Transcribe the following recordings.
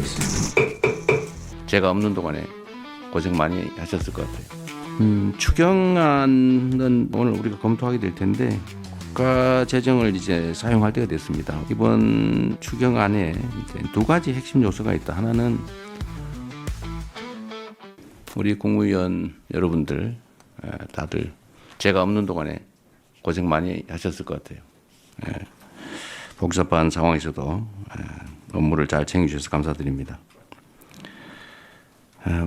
있습니다. 제가 없는 동안에 고생 많이 하셨을 것 같아요. 추경안은 오늘 우리가 검토하게 될 텐데 국가 재정을 이제 사용할 때가 됐습니다. 이번 추경안에 이제 두 가지 핵심 요소가 있다. 하나는 우리 국무위원 여러분들 다들 제가 없는 동안에 고생 많이 하셨을 것 같아요. 복잡한 상황에서도 업무를 잘 챙겨주셔서 감사드립니다.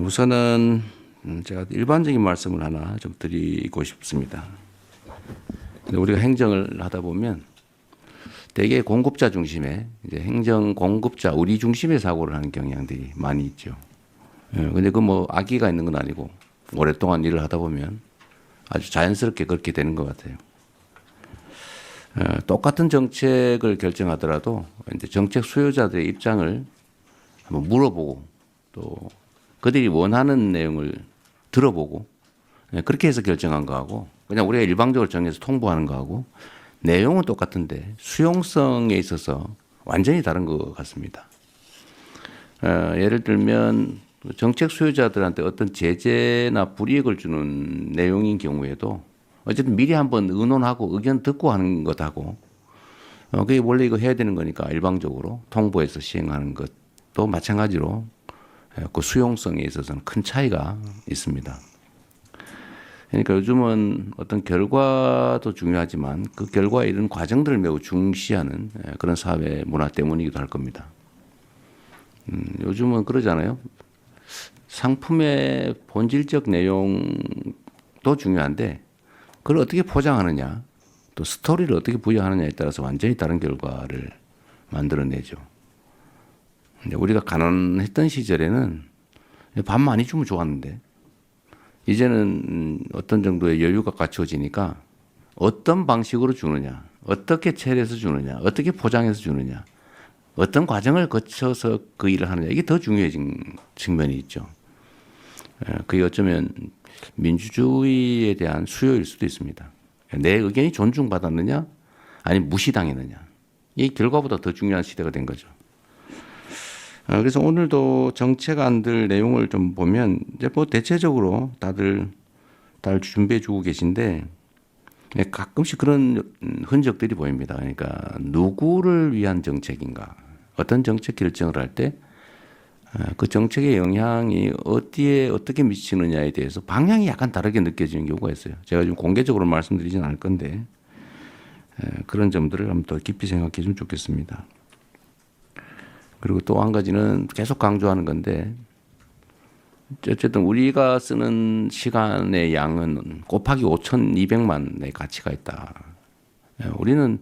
우선은 제가 일반적인 말씀을 하나 좀 드리고 싶습니다. 우리가 행정을 하다 보면 대개 공급자 중심의 이제 행정 공급자 우리 중심의 사고를 하는 경향들이 많이 있죠. 근데 그 뭐 악의가 있는 건 아니고 오랫동안 일을 하다 보면 아주 자연스럽게 그렇게 되는 것 같아요. 똑같은 정책을 결정하더라도 이제 정책 수요자들의 입장을 한번 물어보고 또 그들이 원하는 내용을 들어보고 그렇게 해서 결정한 거하고 그냥 우리가 일방적으로 정해서 통보하는 거하고 내용은 똑같은데 수용성에 있어서 완전히 다른 것 같습니다. 예를 들면 정책 수요자들한테 어떤 제재나 불이익을 주는 내용인 경우에도 어쨌든 미리 한번 의논하고 의견 듣고 하는 것하고 그게 원래 이거 해야 되는 거니까 일방적으로 통보해서 시행하는 것도 마찬가지로 그 수용성에 있어서는 큰 차이가 있습니다. 그러니까 요즘은 어떤 결과도 중요하지만 그 결과에 이른 과정들을 매우 중시하는 그런 사회 문화 때문이기도 할 겁니다. 요즘은 그러잖아요. 상품의 본질적 내용도 중요한데 그걸 어떻게 포장하느냐 또 스토리를 어떻게 부여하느냐에 따라서 완전히 다른 결과를 만들어내죠. 우리가 가난했던 시절에는 밥 많이 주면 좋았는데 이제는 어떤 정도의 여유가 갖추어지니까 어떤 방식으로 주느냐, 어떻게 처리해서 주느냐, 어떻게 포장해서 주느냐, 어떤 과정을 거쳐서 그 일을 하느냐 이게 더 중요해진 측면이 있죠. 그게 어쩌면 민주주의에 대한 수요일 수도 있습니다. 내 의견이 존중받았느냐, 아니면 무시당했느냐 이 결과보다 더 중요한 시대가 된 거죠. 그래서 오늘도 정책안들 내용을 좀 보면 이제 뭐 대체적으로 다들 준비해 주고 계신데 가끔씩 그런 흔적들이 보입니다. 그러니까 누구를 위한 정책인가, 어떤 정책 결정을 할 때 그 정책의 영향이 어디에 어떻게 미치느냐에 대해서 방향이 약간 다르게 느껴지는 경우가 있어요. 제가 좀 공개적으로 말씀드리진 않을 건데 그런 점들을 한번 더 깊이 생각해 주면 좋겠습니다. 그리고 또 한 가지는 계속 강조하는 건데 어쨌든 우리가 쓰는 시간의 양은 곱하기 5,200만의 가치가 있다. 우리는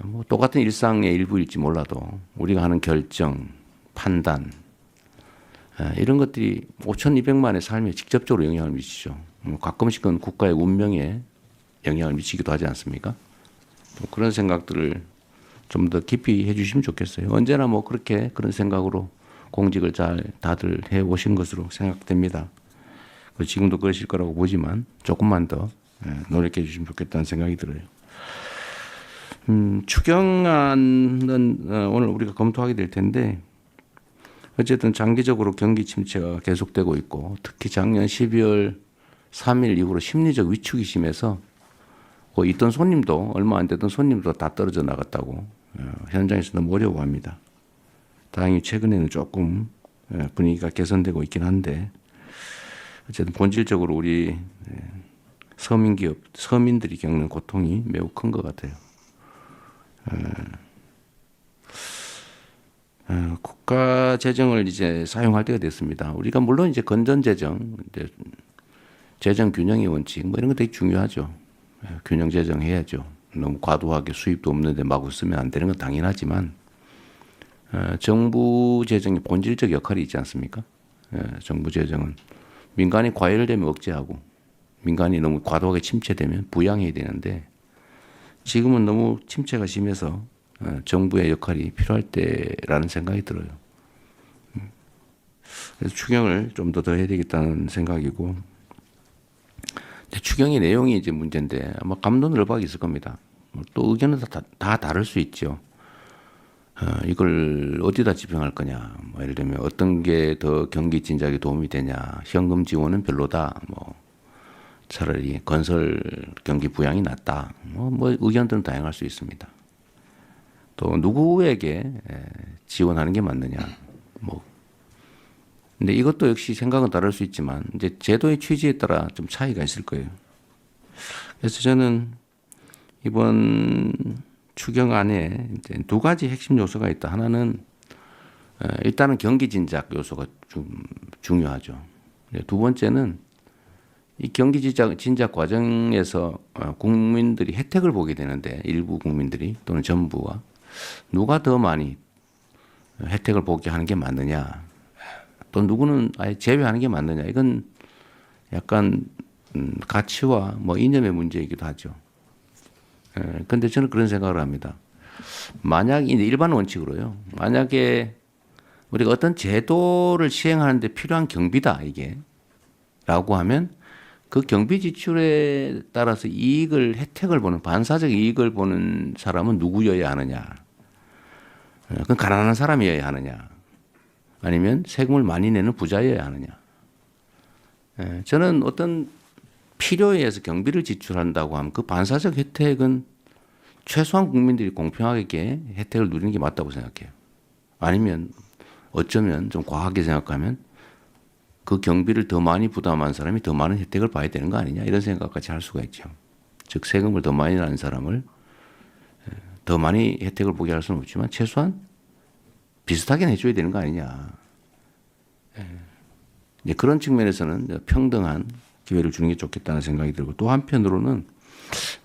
뭐 똑같은 일상의 일부일지 몰라도 우리가 하는 결정, 판단 이런 것들이 5,200만의 삶에 직접적으로 영향을 미치죠. 가끔씩은 국가의 운명에 영향을 미치기도 하지 않습니까? 그런 생각들을 좀 더 깊이 해주시면 좋겠어요. 언제나 뭐 그렇게 그런 생각으로 공직을 잘 다들 해 오신 것으로 생각됩니다. 지금도 그러실 거라고 보지만 조금만 더 노력해 주시면 좋겠다는 생각이 들어요. 추경안은 오늘 우리가 검토하게 될 텐데 어쨌든 장기적으로 경기 침체가 계속되고 있고 특히 작년 12월 3일 이후로 심리적 위축이 심해서 있던 손님도 얼마 안 되던 손님도 다 떨어져 나갔다고 현장에서 너무 어려워합니다. 다행히 최근에는 조금 분위기가 개선되고 있긴 한데 어쨌든 본질적으로 우리 서민기업, 서민들이 겪는 고통이 매우 큰 것 같아요. 국가 재정을 이제 사용할 때가 됐습니다. 우리가 물론 이제 건전 재정, 이제 재정 균형의 원칙 뭐 이런 거 되게 중요하죠. 균형 재정해야죠. 너무 과도하게 수입도 없는데 마구 쓰면 안 되는 건 당연하지만 정부 재정의 본질적 역할이 있지 않습니까? 정부 재정은 민간이 과열되면 억제하고 민간이 너무 과도하게 침체되면 부양해야 되는데 지금은 너무 침체가 심해서 정부의 역할이 필요할 때라는 생각이 들어요. 그래서 추경을 좀 더 해야 되겠다는 생각이고 추경의 내용이 이제 문제인데 아마 감론을박이 있을 겁니다. 또 의견은 다 다를 수 있죠. 이걸 어디다 집행할 거냐. 뭐 예를 들면 어떤 게 더 경기 진작에 도움이 되냐. 현금 지원은 별로다. 뭐 차라리 건설 경기 부양이 낫다. 뭐 의견들은 다양할 수 있습니다. 또 누구에게 지원하는 게 맞느냐. 뭐 근데 이것도 역시 생각은 다를 수 있지만 이제 제도의 취지에 따라 좀 차이가 있을 거예요. 그래서 저는 이번 추경안에 이제 두 가지 핵심 요소가 있다. 하나는 일단은 경기 진작 요소가 좀 중요하죠. 두 번째는 이 경기 진작 과정에서 국민들이 혜택을 보게 되는데 일부 국민들이 또는 정부가 누가 더 많이 혜택을 보게 하는 게 맞느냐, 또 누구는 아예 제외하는 게 맞느냐, 이건 약간 가치와 뭐 이념의 문제이기도 하죠. 그런데 저는 그런 생각을 합니다. 만약 일반 원칙으로요. 만약에 우리가 어떤 제도를 시행하는데 필요한 경비다 이게라고 하면 그 경비 지출에 따라서 혜택을 보는 반사적 이익을 보는 사람은 누구여야 하느냐? 그건 가난한 사람이어야 하느냐? 아니면 세금을 많이 내는 부자여야 하느냐? 저는 어떤 필요에 의해서 경비를 지출한다고 하면 그 반사적 혜택은 최소한 국민들이 공평하게 혜택을 누리는 게 맞다고 생각해요. 아니면 어쩌면 좀 과하게 생각하면 그 경비를 더 많이 부담한 사람이 더 많은 혜택을 봐야 되는 거 아니냐, 이런 생각까지 할 수가 있죠. 즉 세금을 더 많이 내는 사람을 더 많이 혜택을 보게 할 수는 없지만 최소한 비슷하게 내줘야 되는 거 아니냐. 이제 그런 측면에서는 평등한 기회를 주는 게 좋겠다는 생각이 들고, 또 한편으로는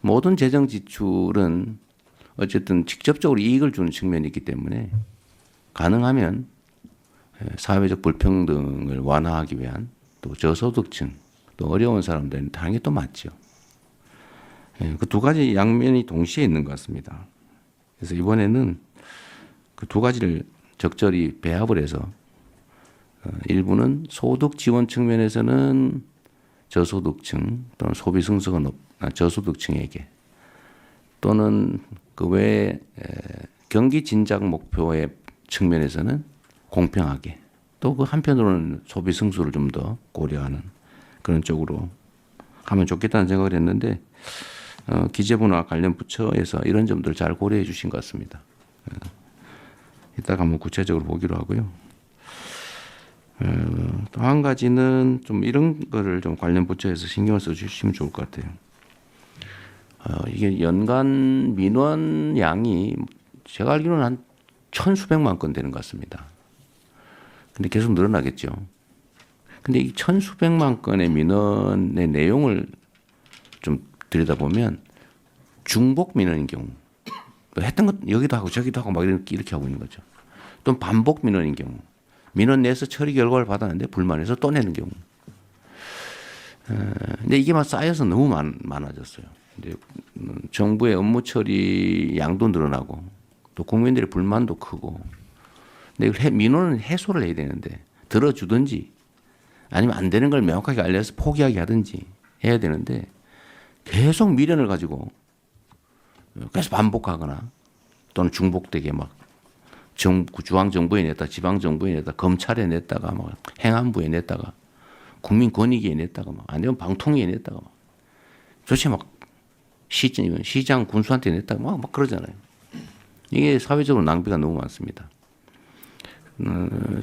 모든 재정 지출은 어쨌든 직접적으로 이익을 주는 측면이 있기 때문에 가능하면 사회적 불평등을 완화하기 위한, 또 저소득층, 또 어려운 사람들은 당연히 또 맞죠. 그 두 가지 양면이 동시에 있는 것 같습니다. 그래서 이번에는 그 두 가지를 적절히 배합을 해서 일부는 소득 지원 측면에서는 저소득층 또는 소비 승수가 저소득층에게, 또는 그 외에 경기 진작 목표의 측면에서는 공평하게, 또 그 한편으로는 소비 승수를 좀 더 고려하는 그런 쪽으로 하면 좋겠다는 생각을 했는데, 기재부나 관련 부처에서 이런 점들을 잘 고려해 주신 것 같습니다. 이따가 한번 구체적으로 보기로 하고요. 또 한 가지는 좀 이런 거를 좀 관련 부처에서 신경을 써 주시면 좋을 것 같아요. 이게 연간 민원 양이 제가 알기로는 한 천수백만 건 되는 것 같습니다. 근데 계속 늘어나겠죠. 근데 이 천수백만 건의 민원의 내용을 좀 들여다보면 중복 민원인 경우, 또 했던 것 여기도 하고 저기도 하고 막 이렇게 하고 있는 거죠. 또 반복 민원인 경우, 민원 내서 처리 결과를 받았는데 불만해서 또 내는 경우. 근데 이게 막 쌓여서 너무 많아졌어요. 근데 정부의 업무 처리 양도 늘어나고 또 국민들의 불만도 크고. 근데 이걸 민원은 해소를 해야 되는데 들어주든지 아니면 안 되는 걸 명확하게 알려서 포기하게 하든지 해야 되는데 계속 미련을 가지고 계속 반복하거나 또는 중복되게 막 중앙정부에 냈다, 지방정부에 냈다, 검찰에 냈다가 막 행안부에 냈다가 국민권익위에 냈다가 막 안 되면 방통위에 냈다가 막 도대체 막 시장 군수한테 냈다가 막 그러잖아요. 이게 사회적으로 낭비가 너무 많습니다.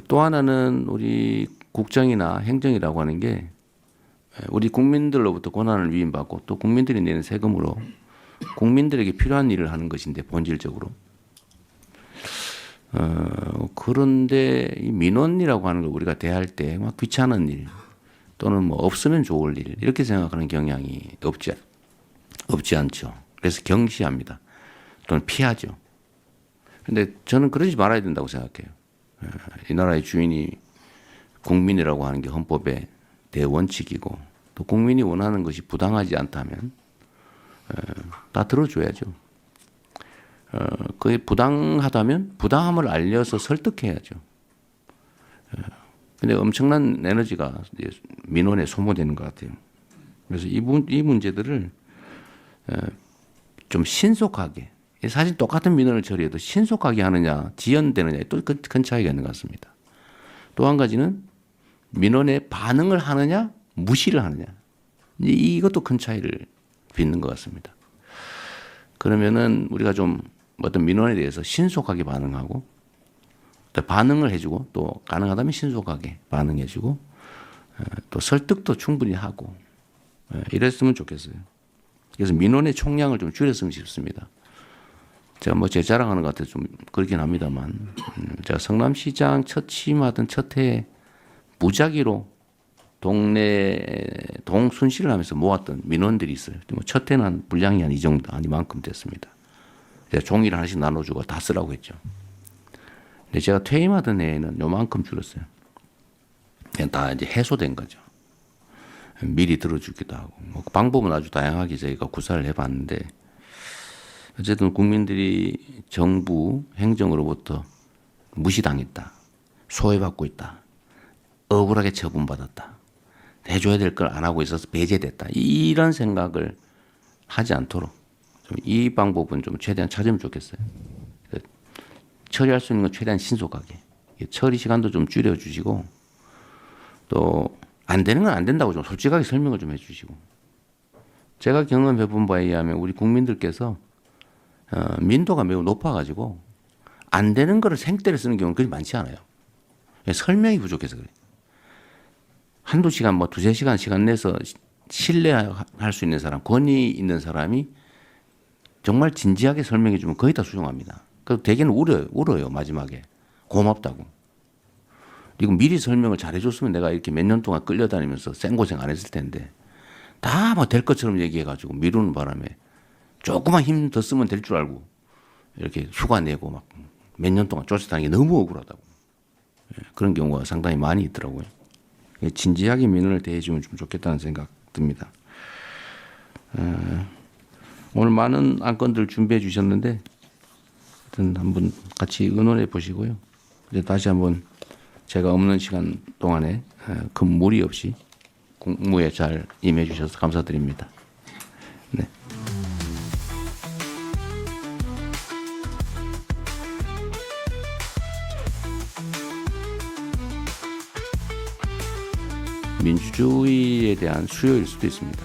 또 하나는 우리 국정이나 행정이라고 하는 게 우리 국민들로부터 권한을 위임받고 또 국민들이 내는 세금으로 국민들에게 필요한 일을 하는 것인데 본질적으로. 그런데 이 민원이라고 하는 걸 우리가 대할 때 막 귀찮은 일 또는 뭐 없으면 좋을 일 이렇게 생각하는 경향이 없지 않죠. 그래서 경시합니다. 또는 피하죠. 그런데 저는 그러지 말아야 된다고 생각해요. 이 나라의 주인이 국민이라고 하는 게 헌법의 대원칙이고, 또 국민이 원하는 것이 부당하지 않다면 다 들어줘야죠. 그게 부당하다면 부당함을 알려서 설득해야죠. 근데 엄청난 에너지가 민원에 소모되는 것 같아요. 그래서 이 문제들을 좀 신속하게 사실 똑같은 민원을 처리해도 신속하게 하느냐 지연되느냐에 또 큰 차이가 있는 것 같습니다. 또 한 가지는 민원에 반응을 하느냐 무시를 하느냐 이것도 큰 차이를 빚는 것 같습니다. 그러면은 우리가 좀 어떤 민원에 대해서 신속하게 반응하고 또 반응을 해주고 또 가능하다면 신속하게 반응해주고 또 설득도 충분히 하고 이랬으면 좋겠어요. 그래서 민원의 총량을 좀 줄였으면 싶습니다. 제가 뭐 제 자랑하는 것 같아서 좀 그렇긴 합니다만 제가 성남시장 첫 취임하던 첫 해에 무작위로 동네 동순실을 하면서 모았던 민원들이 있어요. 뭐 첫 해는 한 분량이 한 이 정도 아니만큼 됐습니다. 제가 종이를 하나씩 나눠주고 다 쓰라고 했죠. 근데 제가 퇴임하던 해에는 요만큼 줄었어요. 그냥 다 이제 해소된 거죠. 미리 들어주기도 하고 뭐 방법은 아주 다양하게 저희가 구사를 해봤는데 어쨌든 국민들이 정부 행정으로부터 무시당했다, 소외받고 있다, 억울하게 처분받았다, 해줘야 될 걸 안 하고 있어서 배제됐다 이런 생각을 하지 않도록 좀 이 방법은 좀 최대한 찾으면 좋겠어요. 처리할 수 있는 건 최대한 신속하게 처리 시간도 좀 줄여주시고 또 안 되는 건 안 된다고 좀 솔직하게 설명을 좀 해주시고 제가 경험해 본 바에 의하면 우리 국민들께서 민도가 매우 높아가지고 안 되는 거를 생떼를 쓰는 경우는 그리 많지 않아요. 설명이 부족해서 그래요. 한두 시간 뭐 두세 시간 시간 내서 신뢰할 수 있는 사람, 권위 있는 사람이 정말 진지하게 설명해 주면 거의 다 수용합니다. 그리고 대개는 울어요 마지막에 고맙다고. 이거 미리 설명을 잘해줬으면 내가 이렇게 몇 년 동안 끌려다니면서 생고생 안 했을 텐데 다 뭐 될 것처럼 얘기해가지고 미루는 바람에 조금만 힘 더 쓰면 될 줄 알고 이렇게 휴가 내고 막 몇 년 동안 쫓아다니는 게 너무 억울하다고. 그런 경우가 상당히 많이 있더라고요. 진지하게 민원을 대해주면 좀 좋겠다는 생각 듭니다. 오늘 많은 안건들 준비해 주셨는데 하여튼 한번 같이 의논해 보시고요. 이제 다시 한번 제가 없는 시간 동안에 큰 무리 없이 공무에 잘 임해 주셔서 감사드립니다. 네. 민주주의에 대한 수요일 수도 있습니다.